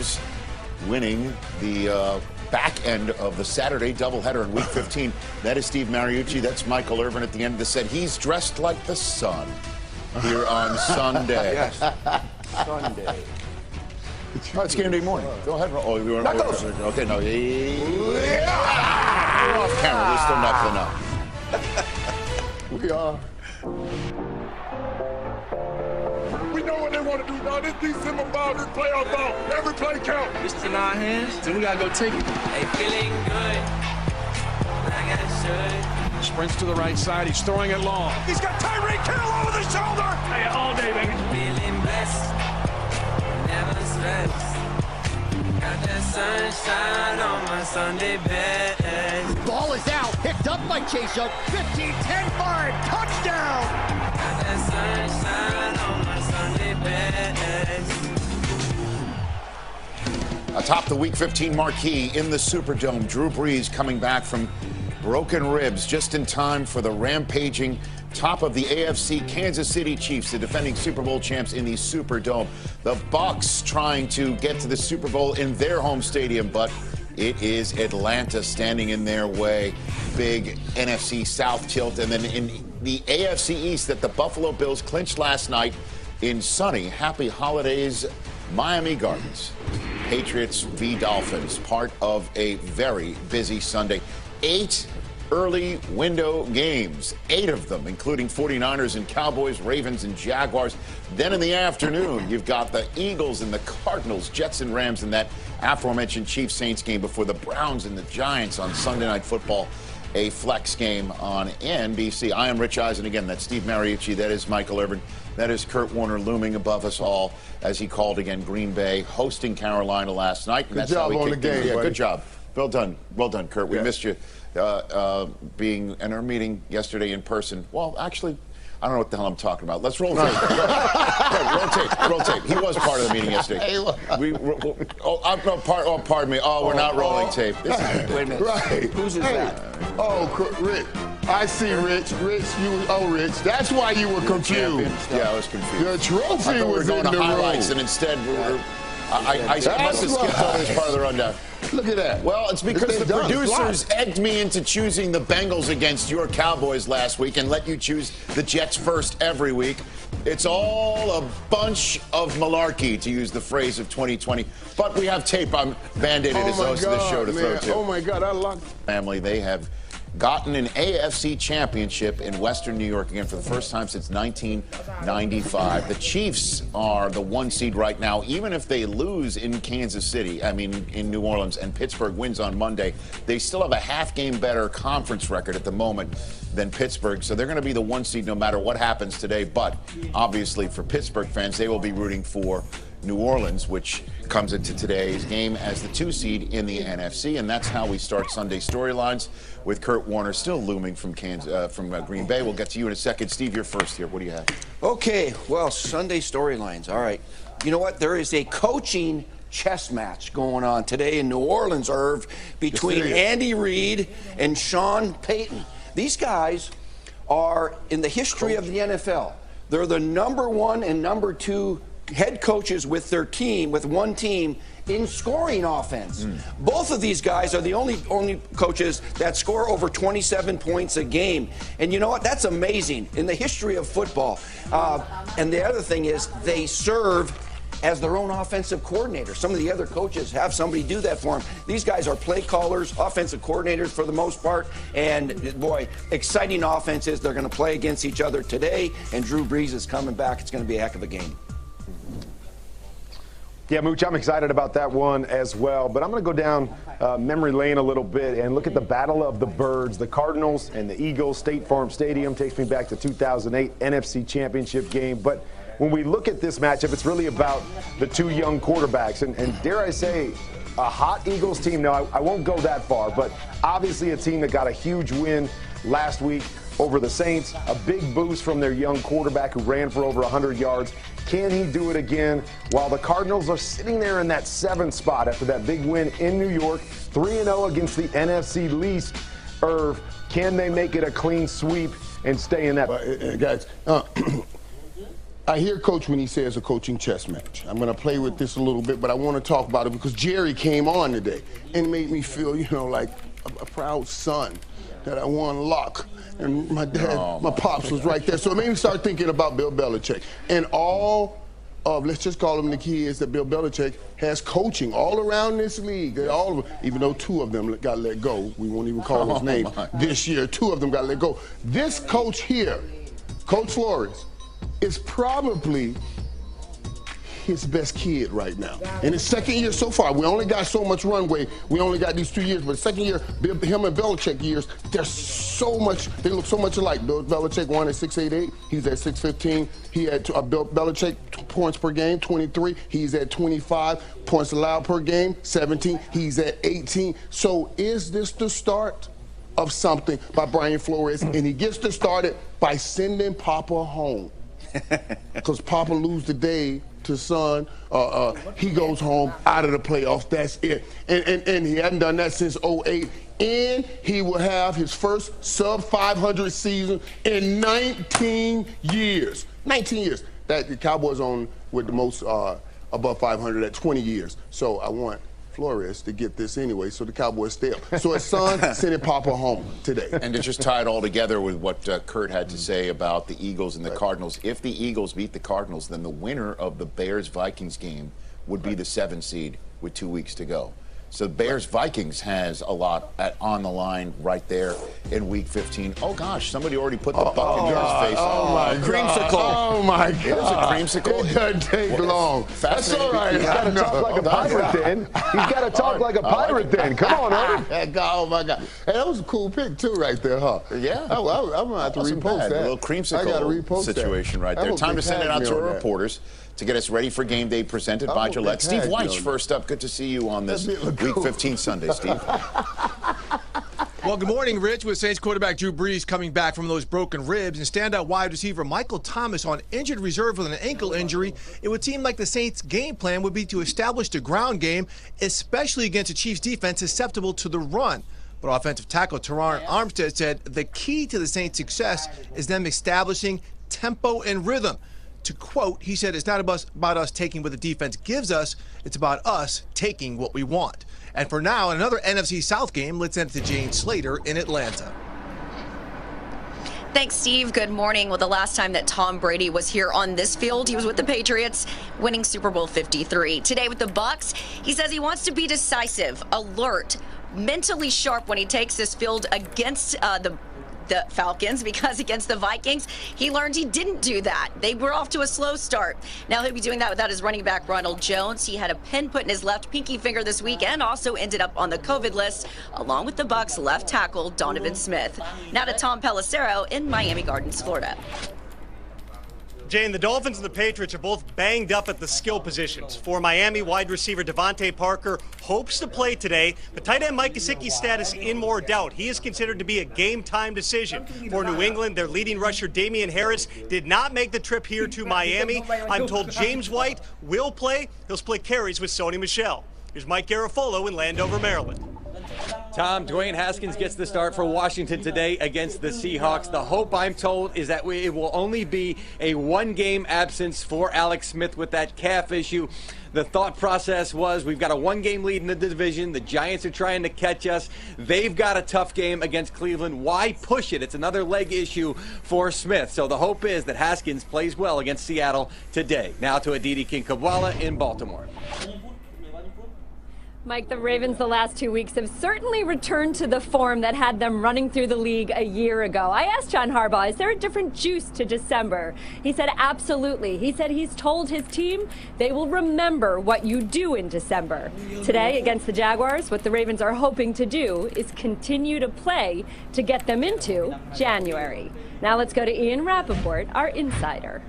49ers winning the back end of the Saturday doubleheader in Week 15. That is Steve Mariucci. That's Michael Irvin at the end of the set. He's dressed like the sun here on Sunday. Yes. Sunday. Oh, it's game day morning. Go ahead. Oh, you want Knuckles. Okay, no. Yeah. We're off camera. We're still knuckling up. We are. We know what they want to do now. This December ball, this playoff ball. Every play counts. It's in our hands, and we gotta go take it. They feeling good, like I should. Sprints to the right side. He's throwing it long. He's got Tyreek Hill over the shoulder. Hey, all day, baby. Feeling blessed, never stressed. Got that sunshine on my Sunday best. Ball is out, picked up by Chase Young. 15, 10, 5, touchdown! Got that sunshine on my Sunday best. Atop the Week 15 marquee in the Superdome, Drew Brees coming back from broken ribs just in time for the rampaging top of the AFC Kansas City Chiefs, the defending Super Bowl champs in the Superdome. The Bucs trying to get to the Super Bowl in their home stadium, but it is Atlanta standing in their way. Big NFC South tilt. And then in the AFC East that the Buffalo Bills clinched last night in sunny, happy holidays, Miami Gardens. Patriots v. Dolphins, part of a very busy Sunday. 8 early window games, 8 of them, including 49ers and Cowboys, Ravens and Jaguars. Then in the afternoon, you've got the Eagles and the Cardinals, Jets and Rams in that aforementioned Chiefs-Saints game before the Browns and the Giants on Sunday Night Football, a flex game on NBC. I am Rich Eisen. Again, that's Steve Mariucci. That is Michael Irvin. That is Kurt Warner looming above us all as he called again Green Bay, hosting Carolina last night. And Good job on the game, yeah, buddy. good job. Well done, Kurt. We missed you being in our meeting yesterday in person. Well, actually, I don't know what the hell I'm talking about. Let's roll tape. Roll tape. He was part of the meeting yesterday. Pardon me. Oh, we're not rolling tape. This is Wait a minute. Right. Whose is that? Oh, Rich. I see, Rich. Rich, Rich. That's why you were confused. Yeah, I was confused. The trophy I thought we were was going in to the highlights, room. and instead I must have skipped over this part of the rundown. Look at that. Well, it's because the producers egged me into choosing the Bengals against your Cowboys last week and let you choose the Jets first every week. It's all a bunch of malarkey, to use the phrase of 2020. But we have tape. I'm Band-Aided as host of this show to throw to. Oh, my God. I love it. Family, they have gotten an AFC championship in Western New York again for the first time since 1995. The Chiefs are the 1 seed right now. Even if they lose in Kansas City, in New Orleans, and Pittsburgh wins on Monday, they still have a half game better conference record at the moment than Pittsburgh. So they're going to be the 1 seed no matter what happens today. But obviously for Pittsburgh fans, they will be rooting for New Orleans, which comes into today's game as the 2 seed in the NFC. And that's how we start Sunday storylines with Kurt Warner still looming from Green Bay. We'll get to you in a second. Steve, you're first here. What do you have? Okay, well, Sunday storylines. All right. You know what? There is a coaching chess match going on today in New Orleans, Irv, between Andy Reid and Sean Payton. These guys are in the history of the NFL. They're the number 1 and number 2 head coaches with their team, with one team, in scoring offense. Both of these guys are the only coaches that score over 27 points a game. And you know what? That's amazing in the history of football. And the other thing is they serve as their own offensive coordinator. Some of the other coaches have somebody do that for them. These guys are play callers, offensive coordinators for the most part. And boy, exciting offenses. They're going to play against each other today. And Drew Brees is coming back. It's going to be a heck of a game. Yeah, Mooch, I'm excited about that one as well. But I'm going to go down memory lane a little bit and look at the Battle of the Birds. The Cardinals and the Eagles. State Farm Stadium takes me back to 2008 NFC Championship game. But when we look at this matchup, it's really about the 2 young quarterbacks. And dare I say, a hot Eagles team. Now, I won't go that far, but obviously a team that got a huge win last week over the Saints. A big boost from their young quarterback who ran for over 100 yards. Can he do it again? While the Cardinals are sitting there in that 7th spot after that big win in New York, 3-0 against the NFC least. Irv, can they make it a clean sweep and stay in that? Guys, I hear Coach when he says a coaching chess match. I'm going to play with this a little bit, but I want to talk about it because Jerry came on today and made me feel, you know, like a proud son that I won luck. And my dad, my pops was right there. So it made me start thinking about Bill Belichick and all of, let's just call them the kids that Bill Belichick has coaching all around this league. All of them, even though 2 of them got let go. We won't even call his name this year. 2 of them got let go. This coach here, Coach Flores, is probably his best kid right now. In his second year so far, we only got so much runway. We only got these 2 years, but second year, him and Belichick years, there's so much, they look so much alike. Bill Belichick won at 6'8". He's at 6'15". He had Bill Belichick points per game, 23. He's at 25. Points allowed per game, 17. He's at 18. So is this the start of something by Brian Flores? And he gets to start it by sending Papa home. Because Papa lose the day to son, he goes home out of the playoffs. That's it. And he hadn't done that since 08. And he will have his first sub-500 season in 19 years. 19 years. That the Cowboys on with the most above 500 at 20 years. So I want Flores to get this anyway, so the Cowboys stay up. So his son sending Papa home today. And to just tie it all together with what Kurt had to say about the Eagles and the Cardinals, if the Eagles beat the Cardinals, then the winner of the Bears-Vikings game would be the 7 seed with 2 weeks to go. So Bears-Vikings has a lot on the line right there in Week 15. Oh, gosh, somebody already put the buck in Kurt's face. Oh, my creamsicle. God. Oh, my God. Here's a creamsicle. It doesn't take long. That's all right. He's got to talk like a pirate then. He's got to talk like a pirate then. Come on, Irvin. Oh, my God. Hey, that was a cool pick, too, right there, huh? Yeah. I'm going to have to repost that. A little creamsicle I gotta repost situation right there. Time to send it out to our reporters to get us ready for game day presented by Gillette. Steve Weich, first up. Good to see you on this Week 15 Sunday, Steve. Well, good morning, Rich. With Saints quarterback Drew Brees coming back from those broken ribs and standout wide receiver Michael Thomas on injured reserve with an ankle injury, it would seem like the Saints' game plan would be to establish the ground game, especially against a Chiefs defense susceptible to the run. But offensive tackle Teron Armstead said the key to the Saints' success is them establishing tempo and rhythm. To quote, he said, it's not about us taking what the defense gives us, it's about us taking what we want. And for now, in another NFC South game, let's send it to Jane Slater in Atlanta. Thanks, Steve. Good morning. Well, the last time that Tom Brady was here on this field, he was with the Patriots, winning Super Bowl 53. Today with the Bucs, he says he wants to be decisive, alert, mentally sharp when he takes this field against the Falcons, because against the Vikings, he learned he didn't do that. They were off to a slow start. Now he'll be doing that without his running back, Ronald Jones. He had a pin put in his left pinky finger this week and also ended up on the COVID list, along with the Bucs left tackle, Donovan Smith. Now to Tom Pelissero in Miami Gardens, Florida. Jane, the Dolphins and the Patriots are both banged up at the skill positions. For Miami, wide receiver Devontae Parker hopes to play today, but tight end Mike Gesicki's status in more doubt. He is considered to be a game-time decision. For New England, their leading rusher Damian Harris did not make the trip here to Miami. I'm told James White will play. He'll split carries with Sony Michel. Here's Mike Garafolo in Landover, Maryland. Tom, Dwayne Haskins gets the start for Washington today against the Seahawks. The hope, I'm told, is that it will only be a one-game absence for Alex Smith with that calf issue. The thought process was we've got a one-game lead in the division. The Giants are trying to catch us. They've got a tough game against Cleveland. Why push it? It's another leg issue for Smith. So the hope is that Haskins plays well against Seattle today. Now to Aditi Kinkhabwala in Baltimore. Mike, the Ravens the last 2 weeks have certainly returned to the form that had them running through the league a year ago. I asked John Harbaugh, is there a different juice to December? He said absolutely. He said he's told his team they will remember what you do in December. Today against the Jaguars, what the Ravens are hoping to do is continue to play to get them into January. Now let's go to Ian Rappaport, our insider.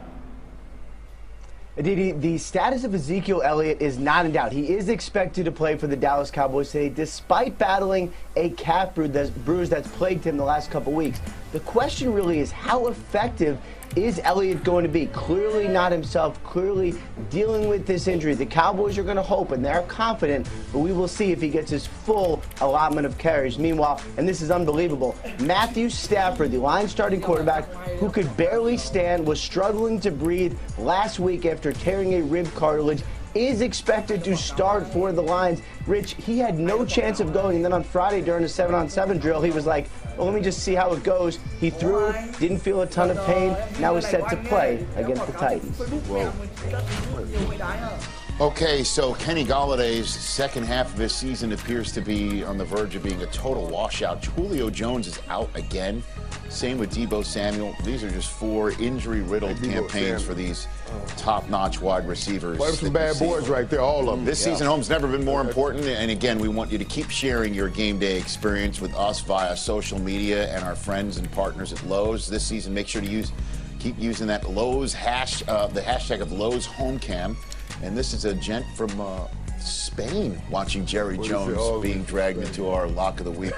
Aditi, the status of Ezekiel Elliott is not in doubt. He is expected to play for the Dallas Cowboys today, despite battling a calf bruise that's plagued him the last couple weeks. The question really is, how effective is Elliott going to be? Clearly not himself, clearly dealing with this injury. The Cowboys are going to hope, and they're confident, but we will see if he gets his full allotment of carries. Meanwhile, and this is unbelievable, Matthew Stafford, the Lions starting quarterback, who could barely stand, was struggling to breathe last week after tearing a rib cartilage, is expected to start for the Lions. Rich, he had no chance of going, and then on Friday during a 7-on-7 drill, he was like, well, let me just see how it goes. He threw, didn't feel a ton of pain, now is set to play against the Titans. Whoa. Okay, so Kenny Galladay's second half of his season appears to be on the verge of being a total washout. Julio Jones is out again. Same with Deebo Samuel. These are just 4 injury-riddled campaigns for these top-notch wide receivers. Well, some bad boys right there, all of them. This season, home's never been more important. And again, we want you to keep sharing your game day experience with us via social media and our friends and partners at Lowe's. This season, make sure to keep using that Lowe's the hashtag of Lowe's HomeCam. And this is a gent from Spain watching Jerry Jones being dragged into our Lock of the Week.